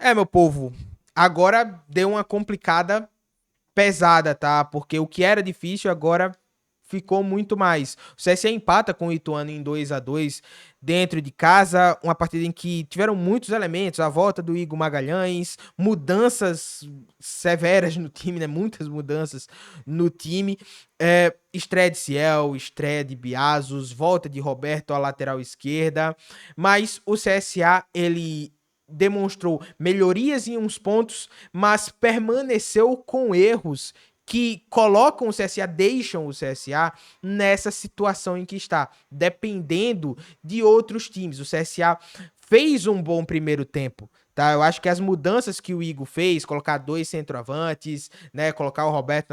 Meu povo, agora deu uma complicada pesada, tá? Porque o que era difícil agora ficou muito mais. O CSA empata com o Ituano em 2-2 dentro de casa, uma partida em que tiveram muitos elementos, a volta do Igor Magalhães, mudanças severas no time, né? Muitas mudanças no time. Estreia de Ciel, estreia de Biazos, volta de Roberto à lateral esquerda, mas o CSA, ele demonstrou melhorias em uns pontos, mas permaneceu com erros que colocam o CSA, deixam o CSA nessa situação em que está, dependendo de outros times. O CSA fez um bom primeiro tempo, tá? Eu acho que as mudanças que o Igor fez, colocar dois centroavantes, né, colocar o Roberto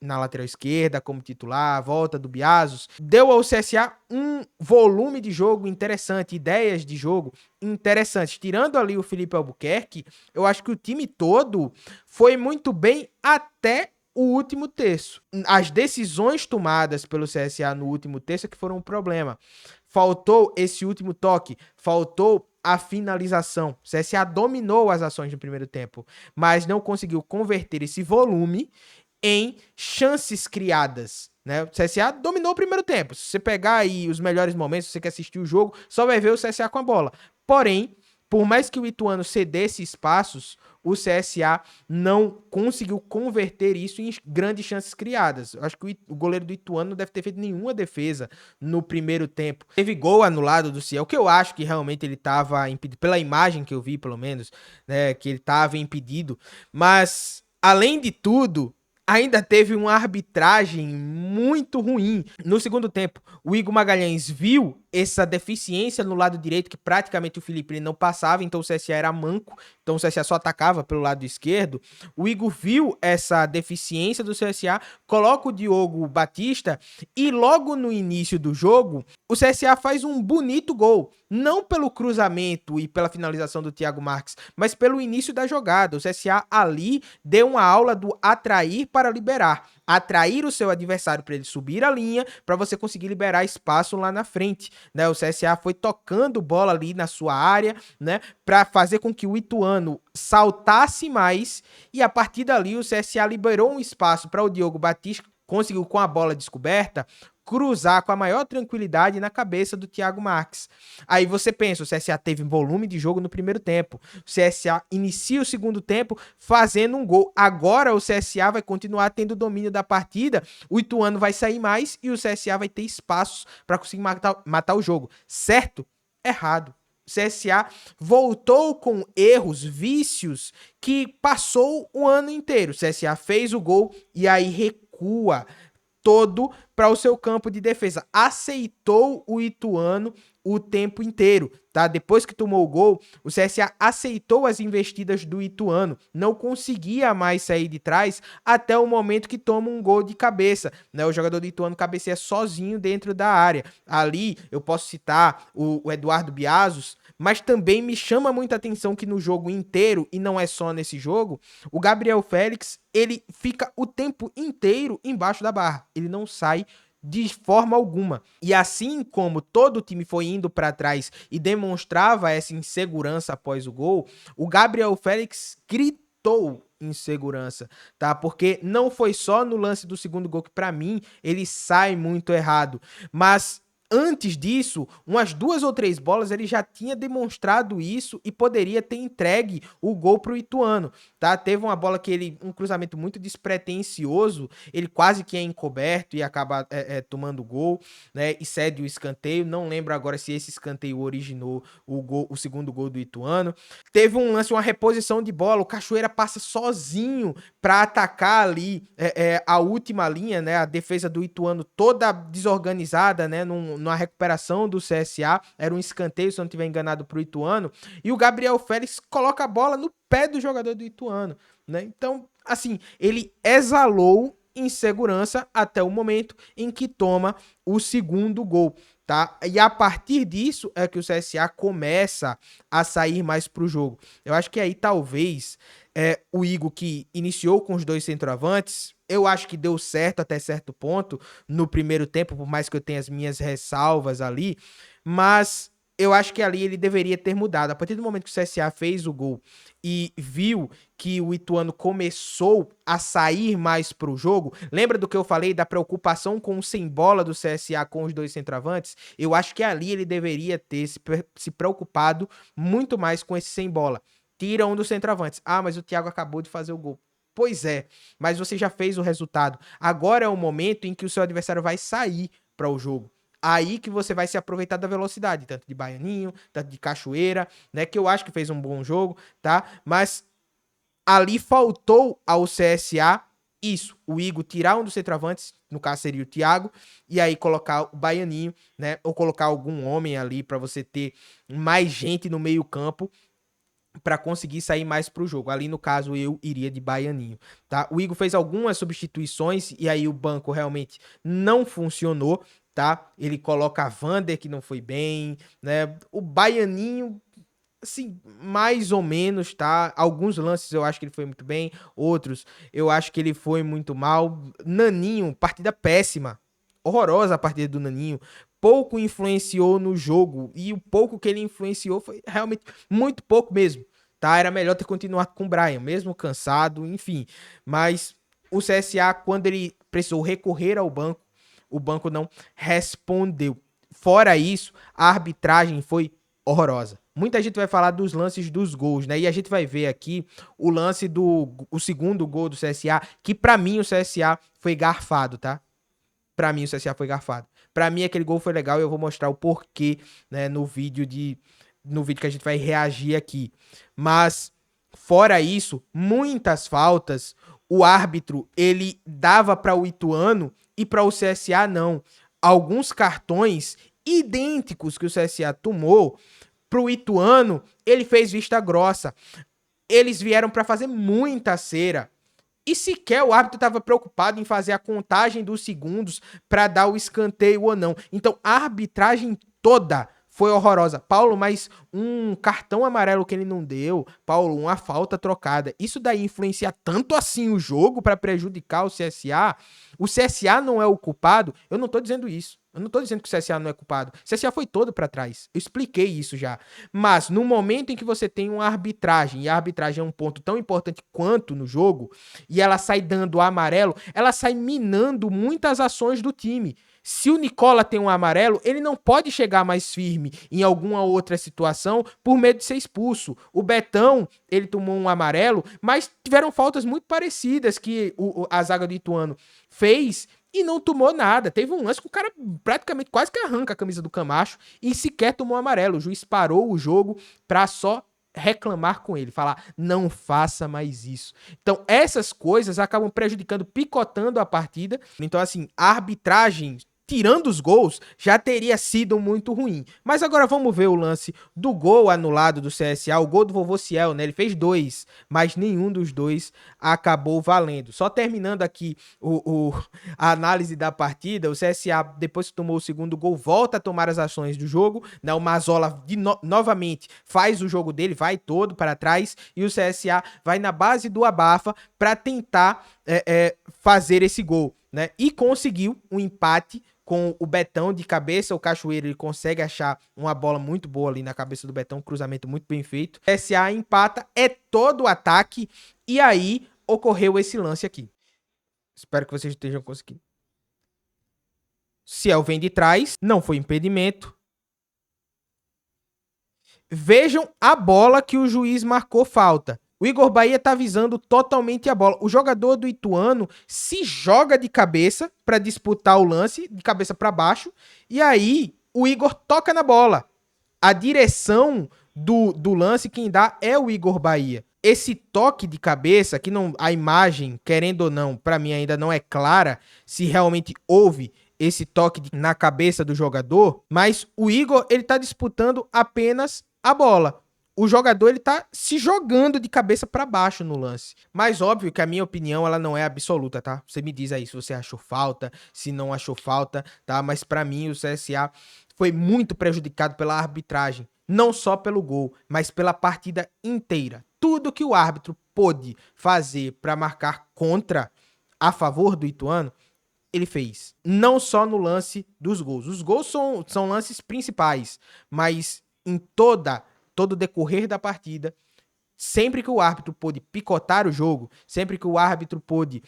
na lateral esquerda como titular, a volta do Biazos, deu ao CSA um volume de jogo interessante, ideias de jogo interessantes. Tirando ali o Felipe Albuquerque, eu acho que o time todo foi muito bem até o último terço. As decisões tomadas pelo CSA no último terço é que foram um problema. Faltou esse último toque, faltou a finalização. O CSA dominou as ações no primeiro tempo, mas não conseguiu converter esse volume em chances criadas. Né? O CSA dominou o primeiro tempo. Se você pegar aí os melhores momentos, se você quer assistir o jogo, só vai ver o CSA com a bola. Porém, por mais que o Ituano cedesse espaços, o CSA não conseguiu converter isso em grandes chances criadas. Eu acho que o goleiro do Ituano não deve ter feito nenhuma defesa no primeiro tempo. Teve gol anulado do Ciel, que eu acho que realmente ele estava impedido, pela imagem que eu vi, pelo menos, né, que ele estava impedido. Mas, além de tudo, ainda teve uma arbitragem muito ruim. No segundo tempo, o Igor Magalhães viu essa deficiência no lado direito, que praticamente o Felipe ele não passava, então o CSA era manco, então o CSA só atacava pelo lado esquerdo. O Igor viu essa deficiência do CSA, coloca o Diogo Batista e logo no início do jogo, o CSA faz um bonito gol. Não pelo cruzamento e pela finalização do Thiago Marques, mas pelo início da jogada. O CSA ali deu uma aula do atrair para liberar. Atrair o seu adversário para ele subir a linha, para você conseguir liberar espaço lá na frente. Né? O CSA foi tocando bola ali na sua área, né? Para fazer com que o Ituano saltasse mais, e a partir dali o CSA liberou um espaço para o Diogo Batista, conseguiu com a bola descoberta cruzar com a maior tranquilidade na cabeça do Thiago Marques. Aí você pensa, o CSA teve volume de jogo no primeiro tempo, o CSA inicia o segundo tempo fazendo um gol. Agora o CSA vai continuar tendo domínio da partida, o Ituano vai sair mais e o CSA vai ter espaços para conseguir matar o jogo. Certo? Errado. O CSA voltou com erros, vícios que passou o ano inteiro. O CSA fez o gol e aí recua todo para o seu campo de defesa. Aceitou o Ituano o tempo inteiro, tá? Depois que tomou o gol, o CSA aceitou as investidas do Ituano, não conseguia mais sair de trás até o momento que toma um gol de cabeça, né? O jogador do Ituano cabeceia sozinho dentro da área. Ali eu posso citar o Eduardo Biazos, mas também me chama muita atenção que no jogo inteiro, e não é só nesse jogo, o Gabriel Félix, ele fica o tempo inteiro embaixo da barra. Ele não sai de forma alguma. E assim como todo o time foi indo para trás e demonstrava essa insegurança após o gol, o Gabriel Félix gritou insegurança, tá? Porque não foi só no lance do segundo gol que para mim ele sai muito errado, mas antes disso, umas 2 ou 3 bolas ele já tinha demonstrado isso e poderia ter entregue o gol pro Ituano, tá? Teve uma bola que ele, um cruzamento muito despretensioso, ele quase que é encoberto e acaba tomando gol, né? E cede o escanteio. Não lembro agora se esse escanteio originou o segundo gol do Ituano. Teve um lance, uma reposição de bola, o Cachoeira passa sozinho para atacar ali a última linha, né? A defesa do Ituano toda desorganizada, né? Numa recuperação do CSA, era um escanteio, se eu não estiver enganado, pro Ituano, e o Gabriel Félix coloca a bola no pé do jogador do Ituano, né? Então, assim, ele exalou insegurança até o momento em que toma o segundo gol, tá? E a partir disso é que o CSA começa a sair mais pro jogo. Eu acho que aí talvez o Igor, que iniciou com os dois centroavantes, eu acho que deu certo até certo ponto no primeiro tempo, por mais que eu tenha as minhas ressalvas ali, mas eu acho que ali ele deveria ter mudado. A partir do momento que o CSA fez o gol e viu que o Ituano começou a sair mais pro jogo, lembra do que eu falei da preocupação com o sem bola do CSA com os dois centroavantes? Eu acho que ali ele deveria ter se preocupado muito mais com esse sem bola. Tira um dos centroavantes. Ah, mas o Thiago acabou de fazer o gol. Pois é, mas você já fez o resultado. Agora é o momento em que o seu adversário vai sair para o jogo. Aí que você vai se aproveitar da velocidade, tanto de Baianinho, tanto de Cachoeira, né? Que eu acho que fez um bom jogo, tá? Mas ali faltou ao CSA isso, o Igor tirar um dos centroavantes, no caso seria o Thiago, e aí colocar o Baianinho, né? Ou colocar algum homem ali para você ter mais gente no meio-campo para conseguir sair mais pro jogo. Ali no caso eu iria de Baianinho, tá? O Igor fez algumas substituições e aí o banco realmente não funcionou, tá? Ele coloca a Vander que não foi bem, né? O Baianinho assim, mais ou menos, tá? Alguns lances eu acho que ele foi muito bem, outros eu acho que ele foi muito mal. Naninho, partida péssima. Horrorosa a partida do Naninho. Pouco influenciou no jogo e o pouco que ele influenciou foi realmente muito pouco mesmo, tá? Era melhor ter continuado com o Brian, mesmo cansado, enfim. Mas o CSA, quando ele precisou recorrer ao banco, o banco não respondeu. Fora isso, a arbitragem foi horrorosa. Muita gente vai falar dos lances dos gols, né? E a gente vai ver aqui o lance o segundo gol do CSA, que pra mim o CSA foi garfado, tá? Pra mim o CSA foi garfado. Pra mim aquele gol foi legal e eu vou mostrar o porquê, né, no vídeo que a gente vai reagir aqui. Mas fora isso, muitas faltas, o árbitro ele dava para o Ituano e para o CSA não. Alguns cartões idênticos que o CSA tomou pro Ituano, ele fez vista grossa. Eles vieram para fazer muita cera. E sequer o árbitro estava preocupado em fazer a contagem dos segundos para dar o escanteio ou não. Então a arbitragem toda foi horrorosa. Paulo, mas um cartão amarelo que ele não deu, Paulo, uma falta trocada. Isso daí influencia tanto assim o jogo para prejudicar o CSA? O CSA não é o culpado? Eu não tô dizendo isso. Eu não tô dizendo que o CSA não é culpado. O CSA foi todo para trás. Eu expliquei isso já. Mas no momento em que você tem uma arbitragem, e a arbitragem é um ponto tão importante quanto no jogo, e ela sai dando amarelo, ela sai minando muitas ações do time. Se o Nicola tem um amarelo, ele não pode chegar mais firme em alguma outra situação por medo de ser expulso. O Betão, ele tomou um amarelo, mas tiveram faltas muito parecidas que a zaga do Ituano fez e não tomou nada. Teve um lance que o cara praticamente quase que arranca a camisa do Camacho e sequer tomou amarelo. O juiz parou o jogo pra só reclamar com ele, falar, não faça mais isso. Então, essas coisas acabam prejudicando, picotando a partida. Então, assim, a arbitragem, tirando os gols, já teria sido muito ruim. Mas agora vamos ver o lance do gol anulado do CSA, o gol do vovô Ciel, né? Ele fez dois, mas nenhum dos dois acabou valendo. Só terminando aqui a análise da partida, o CSA, depois que tomou o segundo gol, volta a tomar as ações do jogo, né? O Mazola novamente faz o jogo dele, vai todo para trás, e o CSA vai na base do abafa para tentar fazer esse gol, né? E conseguiu um empate com o Betão de cabeça. O Cachoeiro ele consegue achar uma bola muito boa ali na cabeça do Betão, um cruzamento muito bem feito. O CSA empata, é todo o ataque, e aí ocorreu esse lance aqui. Espero que vocês estejam conseguindo. Ciel vem de trás, não foi impedimento. Vejam a bola que o juiz marcou falta. O Igor Bahia tá visando totalmente a bola. O jogador do Ituano se joga de cabeça para disputar o lance, de cabeça para baixo, e aí o Igor toca na bola. A direção do lance quem dá é o Igor Bahia. Esse toque de cabeça, que não, a imagem, querendo ou não, para mim ainda não é clara se realmente houve esse toque na cabeça do jogador, mas o Igor ele tá disputando apenas a bola. O jogador ele tá se jogando de cabeça para baixo no lance. Mas óbvio que a minha opinião ela não é absoluta, tá? Você me diz aí se você achou falta, se não achou falta, tá? Mas para mim o CSA foi muito prejudicado pela arbitragem, não só pelo gol, mas pela partida inteira. Tudo que o árbitro pôde fazer para marcar contra a favor do Ituano, ele fez. Não só no lance dos gols. Os gols são lances principais, mas em todo o decorrer da partida, sempre que o árbitro pôde picotar o jogo, sempre que o árbitro pôde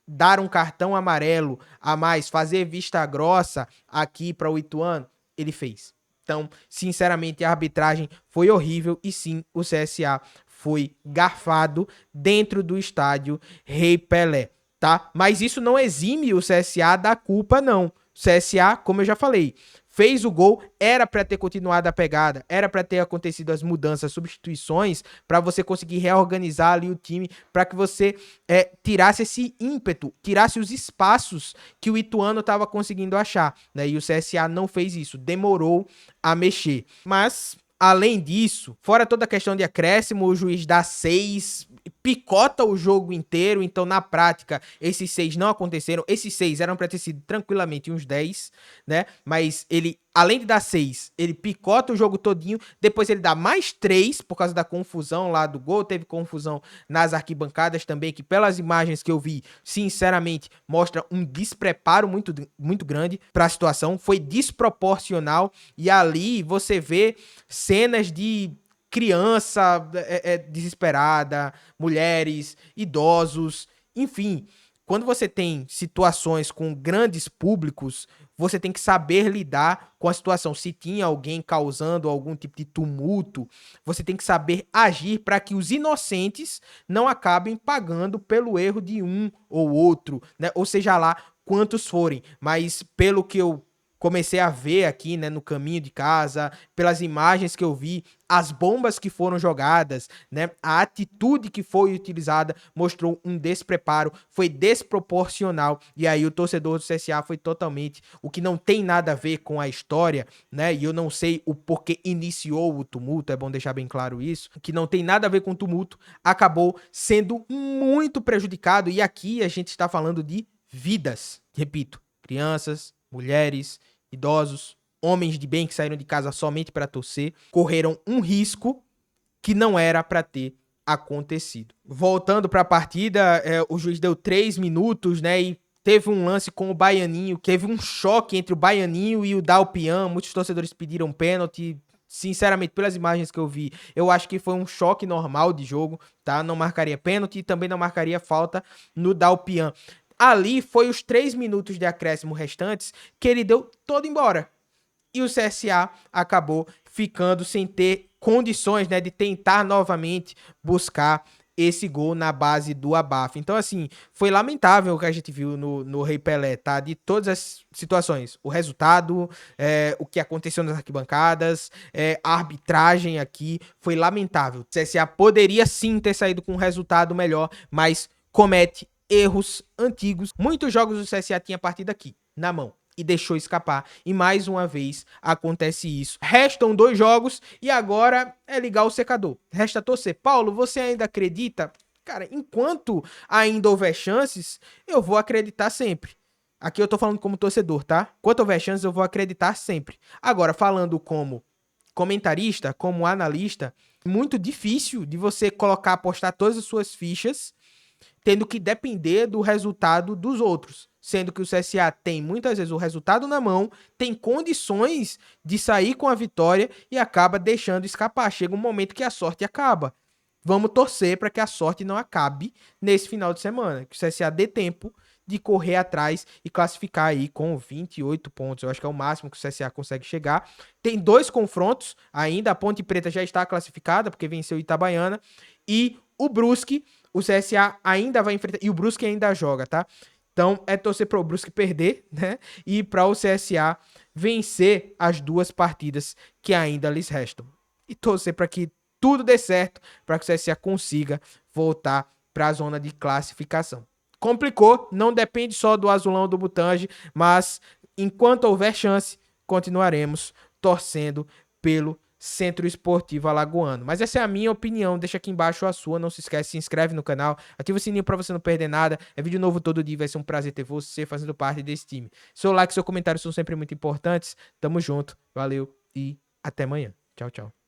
dar um cartão amarelo a mais, fazer vista grossa aqui para o Ituano, ele fez. Então, sinceramente, a arbitragem foi horrível e sim, o CSA foi garfado dentro do estádio Rei Pelé, tá? Mas isso não exime o CSA da culpa, não. O CSA, como eu já falei, fez o gol, era para ter continuado a pegada, era para ter acontecido as mudanças, substituições, para você conseguir reorganizar ali o time, para que você tirasse esse ímpeto, tirasse os espaços que o Ituano estava conseguindo achar, né? E o CSA não fez isso, demorou a mexer. Mas além disso, fora toda a questão de acréscimo, o juiz dá 6, picota o jogo inteiro, então na prática esses 6 não aconteceram, esses 6 eram para ter sido tranquilamente uns 10, né? Mas ele, além de dar 6, ele picota o jogo todinho, depois ele dá mais 3 por causa da confusão lá do gol, teve confusão nas arquibancadas também, que pelas imagens que eu vi, sinceramente, mostra um despreparo muito grande para a situação, foi desproporcional, e ali você vê cenas de criança desesperada, mulheres, idosos, enfim. Quando você tem situações com grandes públicos, você tem que saber lidar com a situação. Se tinha alguém causando algum tipo de tumulto, você tem que saber agir para que os inocentes não acabem pagando pelo erro de um ou outro, né? Ou seja lá quantos forem. Mas pelo que eu comecei a ver aqui, né, no caminho de casa, pelas imagens que eu vi, as bombas que foram jogadas, né, a atitude que foi utilizada mostrou um despreparo, foi desproporcional, e aí o torcedor do CSA foi totalmente, o que não tem nada a ver com a história, né, e eu não sei o porquê iniciou o tumulto, é bom deixar bem claro isso, que não tem nada a ver com o tumulto, acabou sendo muito prejudicado, e aqui a gente está falando de vidas, repito, crianças, mulheres, idosos, homens de bem que saíram de casa somente para torcer, correram um risco que não era para ter acontecido. Voltando para a partida, o juiz deu 3 minutos, né, e teve um lance com o Baianinho, teve um choque entre o Baianinho e o Dalpian, muitos torcedores pediram pênalti. Sinceramente, pelas imagens que eu vi, eu acho que foi um choque normal de jogo, tá? Não marcaria pênalti e também não marcaria falta no Dalpian. Ali foi os 3 minutos de acréscimo restantes que ele deu todo embora. E o CSA acabou ficando sem ter condições, né, de tentar novamente buscar esse gol na base do abafo. Então, assim, foi lamentável o que a gente viu no Rei Pelé, tá? De todas as situações. O resultado, o que aconteceu nas arquibancadas, a arbitragem aqui, foi lamentável. O CSA poderia sim ter saído com um resultado melhor, mas comete erros antigos. Muitos jogos do CSA tinha partida aqui, na mão, e deixou escapar. E mais uma vez acontece isso. Restam 2 jogos e agora é ligar o secador. Resta torcer. Paulo, você ainda acredita? Cara, enquanto ainda houver chances, eu vou acreditar sempre. Aqui eu tô falando como torcedor, tá? Enquanto houver chances, eu vou acreditar sempre. Agora, falando como comentarista, como analista, muito difícil de você colocar, apostar todas as suas fichas tendo que depender do resultado dos outros. Sendo que o CSA tem muitas vezes o resultado na mão, tem condições de sair com a vitória e acaba deixando escapar. Chega um momento que a sorte acaba. Vamos torcer para que a sorte não acabe nesse final de semana, que o CSA dê tempo de correr atrás e classificar aí com 28 pontos. Eu acho que é o máximo que o CSA consegue chegar. Tem 2 confrontos ainda, a Ponte Preta já está classificada, porque venceu o Itabaiana, e o Brusque, o CSA ainda vai enfrentar, e o Brusque ainda joga, tá? Então é torcer para o Brusque perder, né? E para o CSA vencer as 2 partidas que ainda lhes restam. E torcer para que tudo dê certo, para que o CSA consiga voltar para a zona de classificação. Complicou, não depende só do Azulão do Butange, mas enquanto houver chance, continuaremos torcendo pelo Centro Esportivo Alagoano. Mas essa é a minha opinião, deixa aqui embaixo a sua, não se esquece, se inscreve no canal, ativa o sininho para você não perder nada, é vídeo novo todo dia, vai ser um prazer ter você fazendo parte desse time. Seu like e seu comentário são sempre muito importantes, tamo junto, valeu e até amanhã. Tchau, tchau.